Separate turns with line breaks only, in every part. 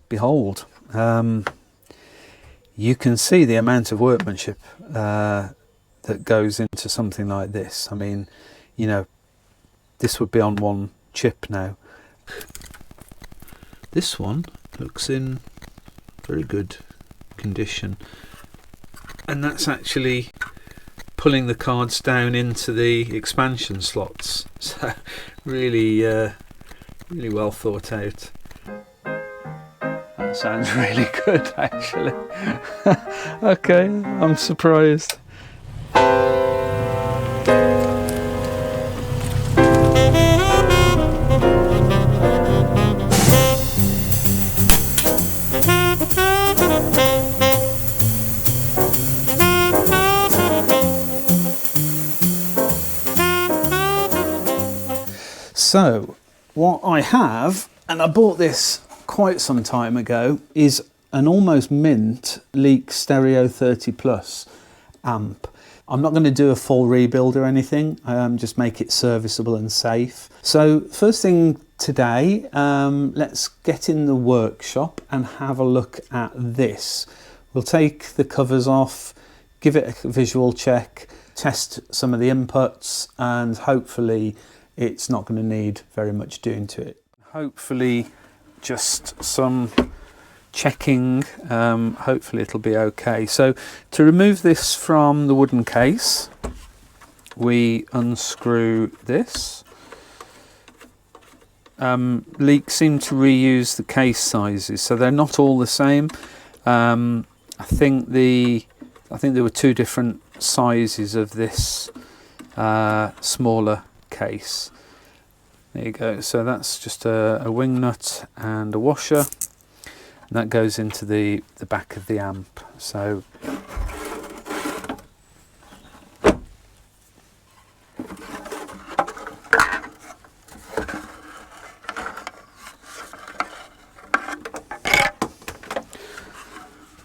behold, you can see the amount of workmanship that goes into something like this. I mean, you know, this would be on one chip now. This one looks in very good condition, and that's actually pulling the cards down into the expansion slots. So really really well thought out. That sounds really good, actually. Okay, I'm surprised. So what I have, and I bought this quite some time ago, is an almost mint Leek Stereo 30 Plus amp. I'm not going to do a full rebuild or anything, just make it serviceable and safe. So first thing today, let's get in the workshop and have a look at this. We'll take the covers off, give it a visual check, test some of the inputs, and hopefully it's not going to need very much doing to it. Hopefully just some checking, hopefully it'll be okay. So to remove this from the wooden case, we unscrew this. Leek seem to reuse the case sizes, so they're not all the same. I think there were two different sizes of this smaller case. There you go. So that's just a wing nut and a washer, and that goes into the back of the amp. So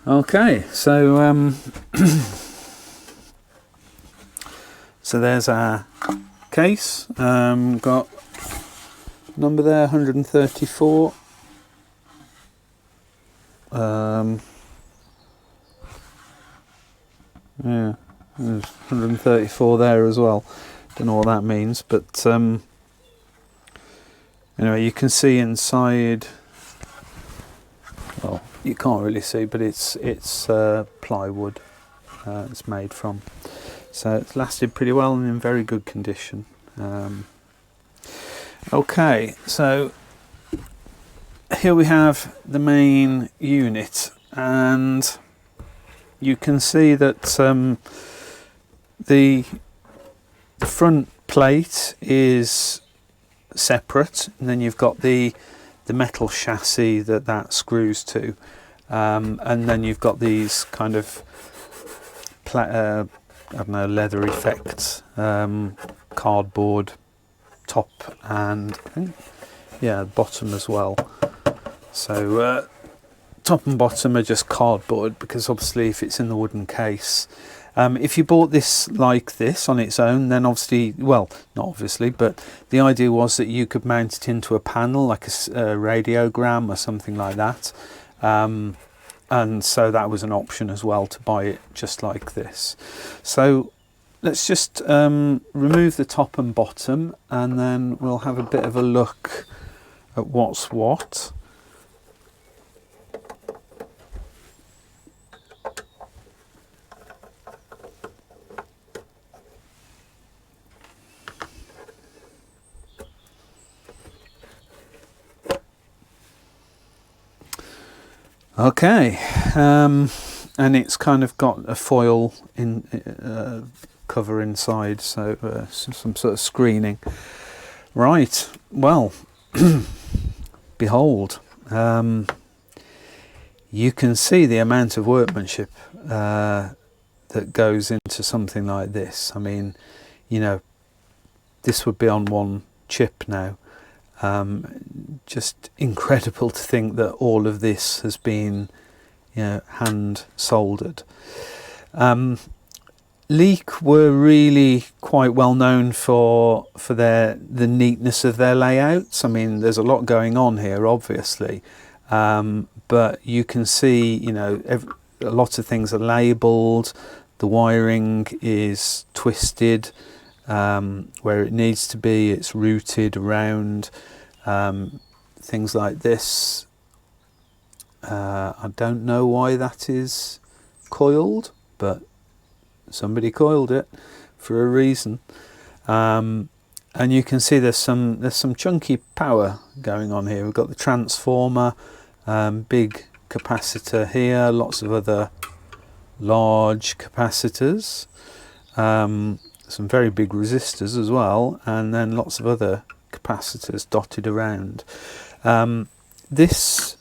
okay, so so there's our case. Got number there, 134. Yeah, there's 134 there as well. Don't know what that means, but anyway, you can see inside. Well, you can't really see, but it's plywood. It's made from. So it's lasted pretty well and in very good condition. Okay, so here we have the main unit, and you can see that the front plate is separate, and then you've got the metal chassis that screws to, and then you've got these kind of I don't know, leather effects, cardboard top and yeah, bottom as well. So top and bottom are just cardboard, because obviously if it's in the wooden case, if you bought this like this on its own, then obviously, well, not obviously, but the idea was that you could mount it into a panel like a radiogram or something like that, and so that was an option as well, to buy it just like this. So let's just remove the top and bottom, and then we'll have a bit of a look at what's what. Okay, and it's kind of got a foil cover inside, so some sort of screening. Right, well, behold, you can see the amount of workmanship that goes into something like this. I mean, you know, this would be on one chip now. Just incredible to think that all of this has been, you know, hand soldered. Leek were really quite well known for the neatness of their layouts. I mean, there's a lot going on here, obviously, but you can see, you know, a lot of things are labelled. The wiring is twisted where it needs to be. It's routed around. Things like this. I don't know why that is coiled, but somebody coiled it for a reason. And you can see there's some chunky power going on here. We've got the transformer, big capacitor here, lots of other large capacitors, some very big resistors as well, and then lots of other capacitors dotted around. This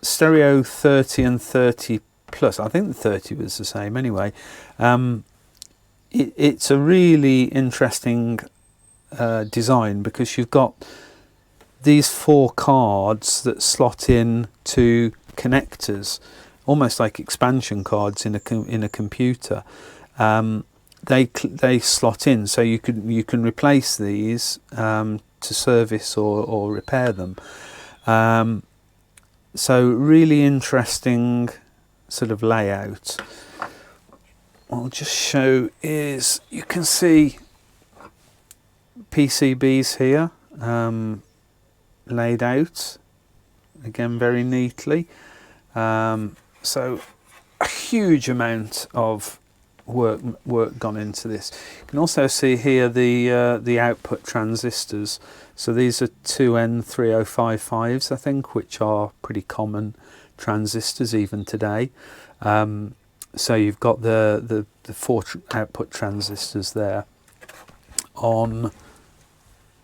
stereo 30 and 30 plus, I think the 30 was the same anyway. It's a really interesting design, because you've got these 4 cards that slot in to connectors, almost like expansion cards in a computer. They slot in, so you can replace these to service or repair them. So really interesting sort of layout. What I'll just show is, you can see PCBs here laid out again very neatly. So a huge amount of work gone into this. You can also see here the output transistors. So these are 2N3055s, I think, which are pretty common transistors even today. So you've got the 4 output transistors there on,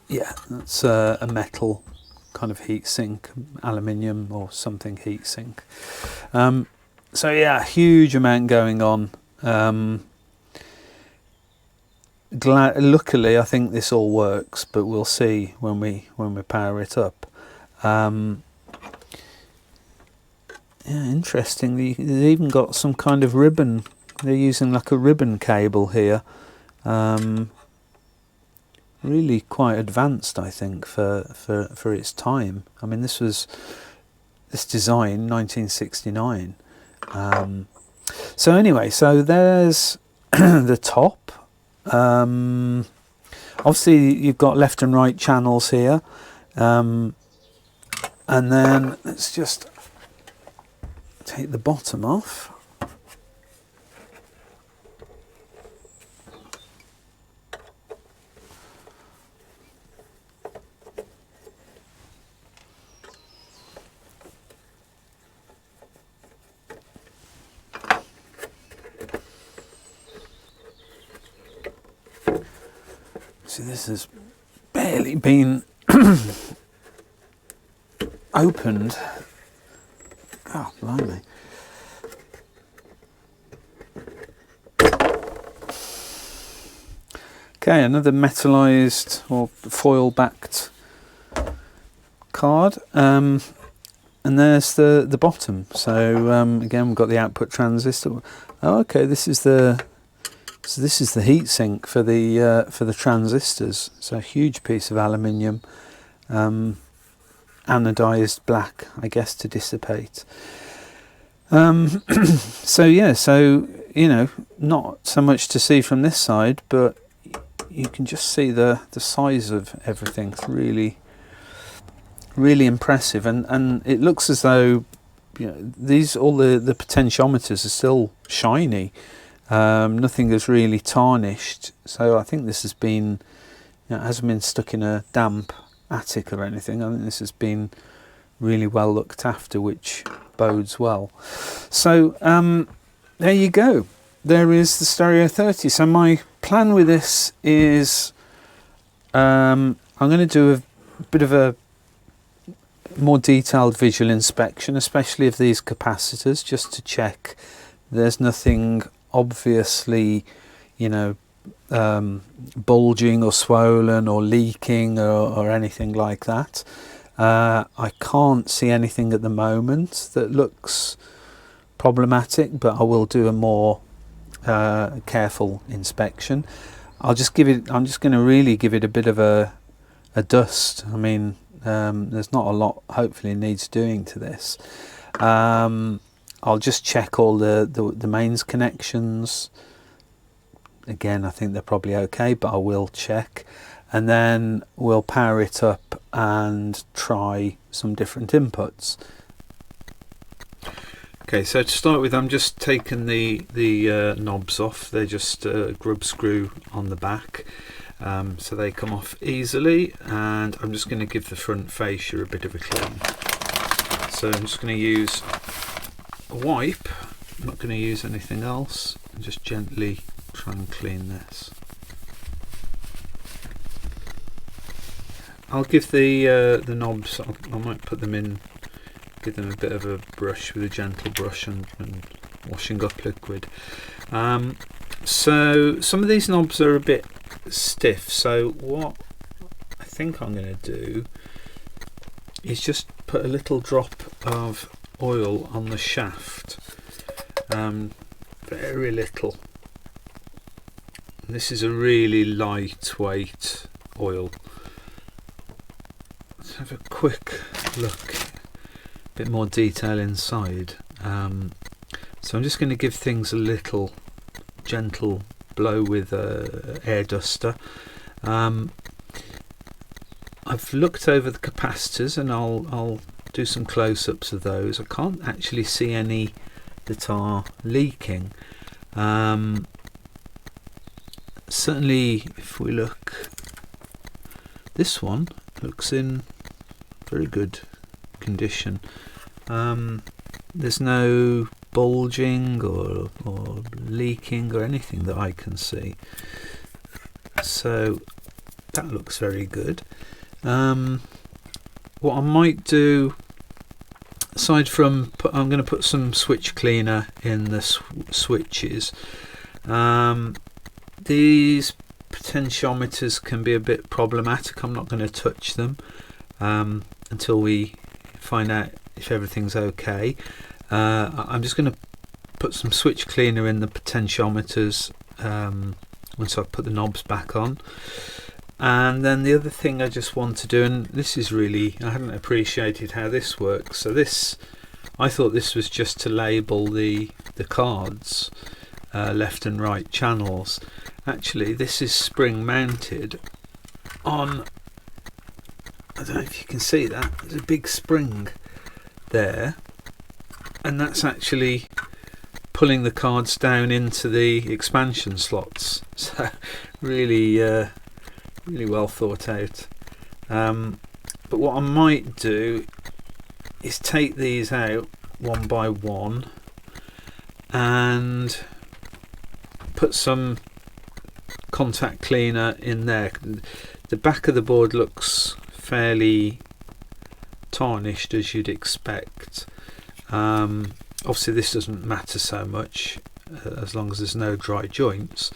yeah, that's a metal kind of heat sink, aluminium or something heat sink. So yeah, huge amount going on. Luckily, I think this all works, but we'll see when we power it up. Yeah, interesting. They've even got some kind of ribbon. They're using like a ribbon cable here. Really quite advanced, I think, for its time. I mean, this design 1969. So anyway, so there's the top. Obviously you've got left and right channels here, and then let's just take the bottom off. See, this has barely been opened. Oh, blimey. Okay, another metallized or foil backed card. And there's the bottom. So again, we've got the output transistor. Oh, okay, this is the heat sink for the transistors. So a huge piece of aluminium, anodized black, I guess, to dissipate. So yeah, so you know, not so much to see from this side, but you can just see the size of everything. It's really impressive, and it looks as though, you know, all the potentiometers are still shiny. Nothing is really tarnished, so I think this has been, you know, it hasn't been stuck in a damp attic or anything. I think this has been really well looked after, which bodes well. So there you go. There is the Stereo 30. So my plan with this is I'm going to do a bit of a more detailed visual inspection, especially of these capacitors, just to check there's nothing obviously, you know, bulging or swollen or leaking or anything like that. I can't see anything at the moment that looks problematic, but I will do a more careful inspection. I'm just going to really give it a bit of a dust. I mean, There's not a lot hopefully needs doing to this. I'll just check all the mains connections. Again, I think they're probably okay, but I will check, and then we'll power it up and try some different inputs. Okay, so to start with, I'm just taking the knobs off. They're just a grub screw on the back, so they come off easily, and I'm just going to give the front fascia a bit of a clean. So I'm just going to use a wipe. I'm not going to use anything else, and just gently try and clean this. I'll give the knobs, I might put them in, give them a bit of a brush with a gentle brush and washing up liquid. So some of these knobs are a bit stiff, so what I think I'm going to do is just put a little drop of oil on the shaft, very little. This is a really lightweight oil. Let's have a quick look, a bit more detail inside. So I'm just going to give things a little gentle blow with a air duster. I've looked over the capacitors, and I'll do some close-ups of those. I can't actually see any that are leaking. Certainly if we look, this one looks in very good condition. There's no bulging or leaking or anything that I can see, so that looks very good. What I might do, aside from I'm going to put some switch cleaner in the switches. These potentiometers can be a bit problematic. I'm not going to touch them until we find out if everything's okay. I'm just going to put some switch cleaner in the potentiometers once I've put the knobs back on. And then the other thing I just want to do, and this is really, I hadn't appreciated how this works. So this, I thought this was just to label the cards, left and right channels. Actually, this is spring mounted on, I don't know if you can see that, there's a big spring there, and that's actually pulling the cards down into the expansion slots. So really really well thought out. But what I might do is take these out one by one and put some contact cleaner in there. The back of the board looks fairly tarnished, as you'd expect. Obviously this doesn't matter so much as long as there's no dry joints.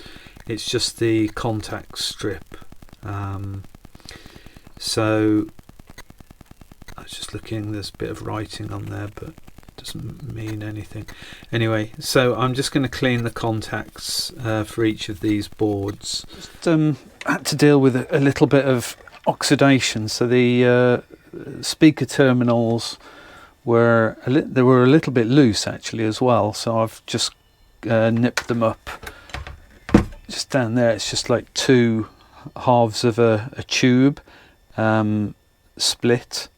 It's just the contact strip. So I was just looking, there's a bit of writing on there, but it doesn't mean anything. Anyway, so I'm just going to clean the contacts for each of these boards. Just had to deal with a little bit of oxidation. So the speaker terminals were a little bit loose actually as well. So I've just nipped them up. Just down there, it's just like two halves of a tube split,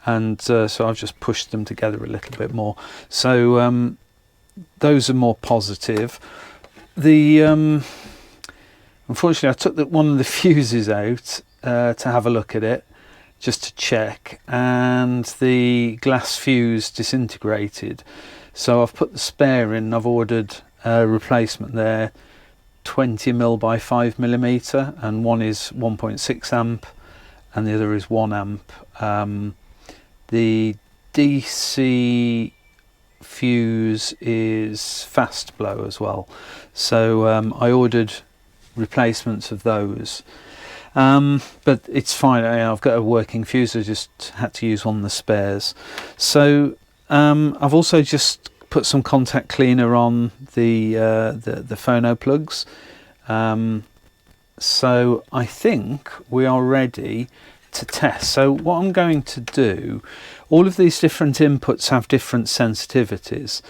and so I've just pushed them together a little bit more. So those are more positive. The unfortunately I took one of the fuses out to have a look at it, just to check, and the glass fuse disintegrated. So I've put the spare in. I've ordered a replacement there, 20mm by 5mm, and one is 1.6 amp and the other is 1 amp. The DC fuse is fast blow as well, so I ordered replacements of those, but it's fine. I've got a working fuse, I just had to use one of the spares. So I've also just put some contact cleaner on the phono plugs. So I think we are ready to test. So what I'm going to do, all of these different inputs have different sensitivities.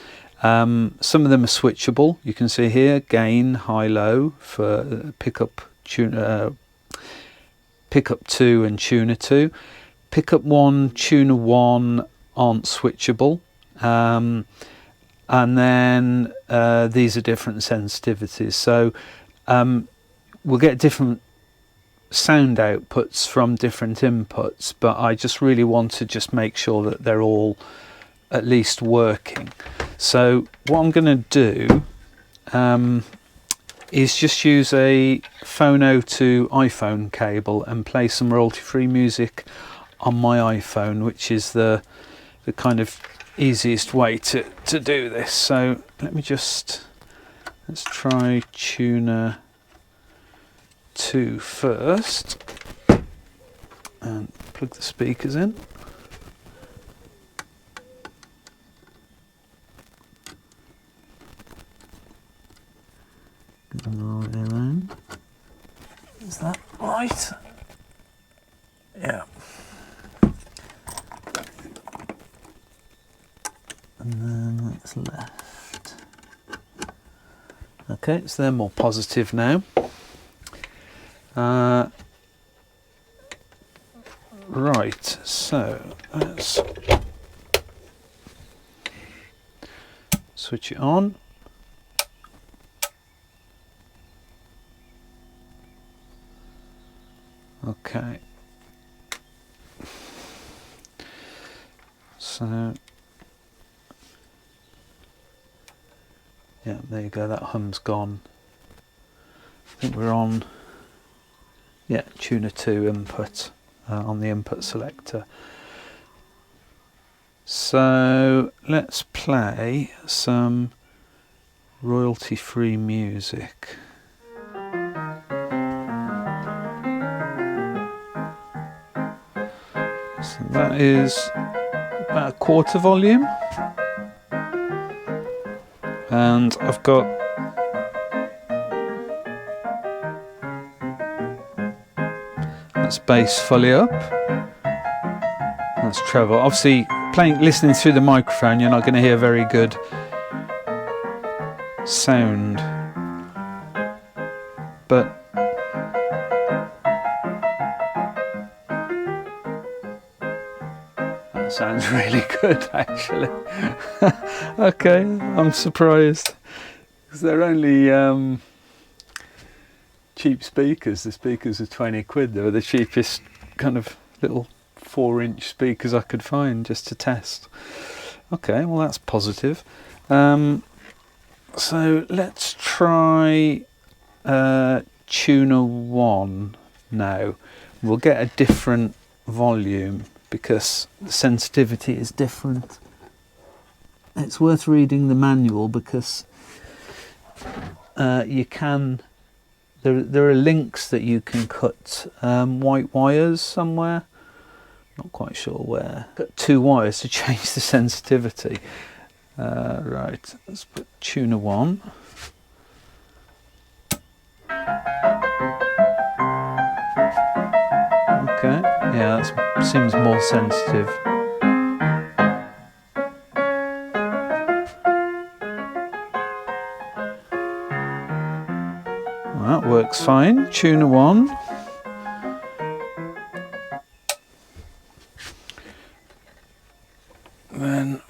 Some of them are switchable. You can see here gain, high, low for pickup 2 and tuner 2. Pickup 1, tuner 1 aren't switchable. And then these are different sensitivities. So we'll get different sound outputs from different inputs, but I just really want to just make sure that they're all at least working. So what I'm going to do is just use a phono to iPhone cable and play some royalty-free music on my iPhone, which is the kind of easiest way to do this. So let's try tuner 2 first and plug the speakers in. All the way around. Is that right? Yeah. And then that's left. Okay, so they're more positive now. Right, so let's switch it on. Okay. So yeah, there you go, that hum's gone. I think we're on, yeah, tuner 2 input on the input selector. So let's play some royalty-free music. So that is about a quarter volume. And I've got that's bass fully up. That's treble. Obviously, listening through the microphone, you're not going to hear very good sound, but that sounds really good, actually. Okay, I'm surprised because they're only cheap speakers. The speakers are 20 quid. They were the cheapest kind of little 4-inch speakers I could find just to test. Okay, well that's positive. So let's try tuner 1 now. We'll get a different volume because the sensitivity is different. It's worth reading the manual because you can. There are links that you can cut white wires somewhere. Not quite sure where. Cut 2 wires to change the sensitivity. Right, let's put tuner 1. Okay, yeah, that seems more sensitive. Well, that works fine. Tuner 1. Then,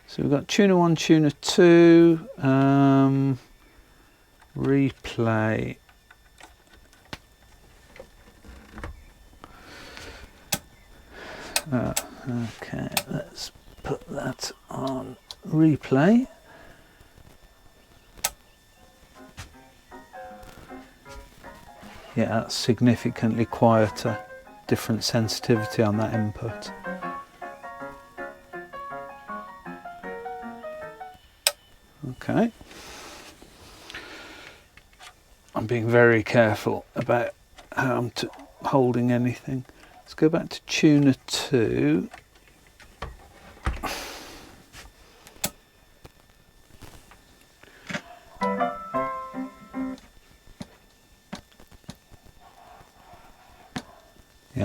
so we've got tuner 1, tuner 2, replay. Okay, let's put that on replay. Yeah, that's significantly quieter, different sensitivity on that input. Okay. I'm being very careful about how I'm holding anything. Let's go back to tuner 2.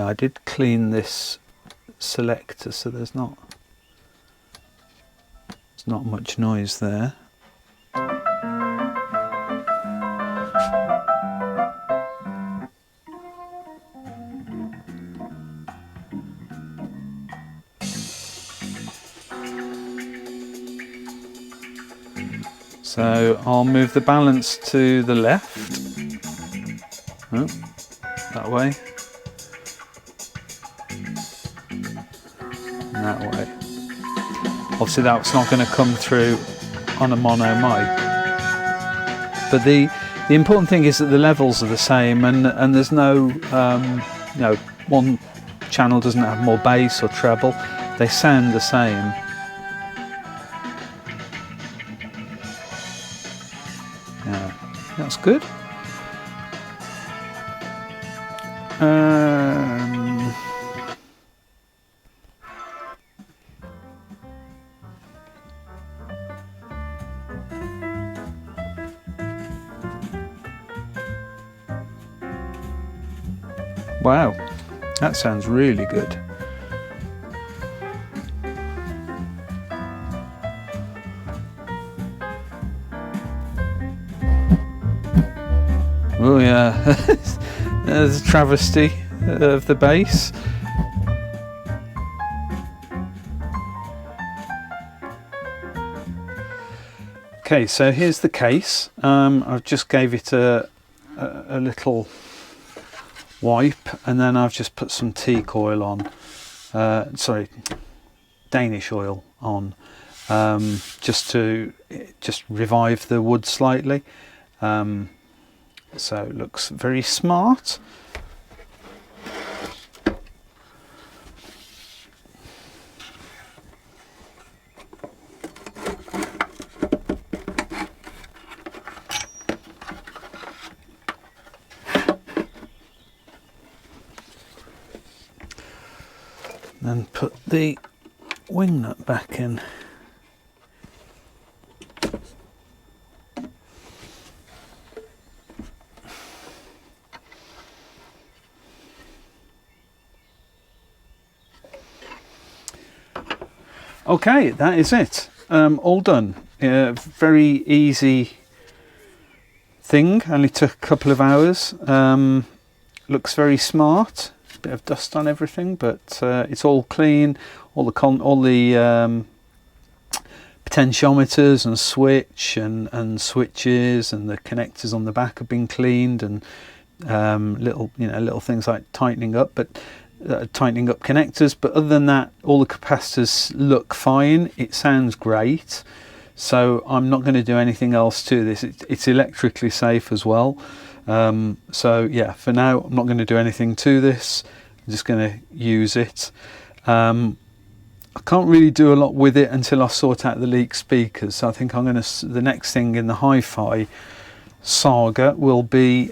I did clean this selector, so there's not much noise there. So I'll move the balance to the left. Oh, that way. And that way. Obviously that's not going to come through on a mono mic. But the important thing is that the levels are the same, and there's no, you know, one channel doesn't have more bass or treble. They sound the same. Yeah, that's good. Wow, that sounds really good. Oh yeah, there's a travesty of the bass. Okay, so here's the case. I've just gave it a little wipe, and then I've just put some teak oil on, Danish oil on, just to revive the wood slightly. So it looks very smart. Then put the wing nut back in. Okay, that is it. All done. Very easy thing. Only took a couple of hours. Looks very smart. Bit of dust on everything, but it's all clean. All the potentiometers and switch and switches and the connectors on the back have been cleaned, and little things like tightening up connectors. But other than that, all the capacitors look fine. It sounds great. So I'm not going to do anything else to this. It's electrically safe as well. So yeah, for now I'm not going to do anything to this. I'm just going to use it. I can't really do a lot with it until I sort out the leak speakers. So I think the next thing in the hi-fi saga will be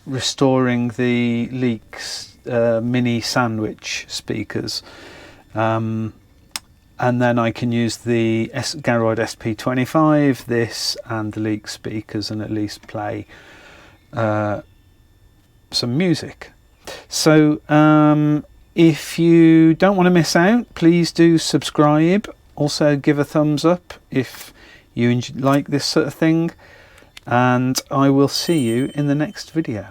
restoring the Leaks mini sandwich speakers. And then I can use the Garoid SP25, this and the Leak speakers, and at least play some music. So if you don't want to miss out, please do subscribe. Also give a thumbs up if you like this sort of thing, and I will see you in the next video.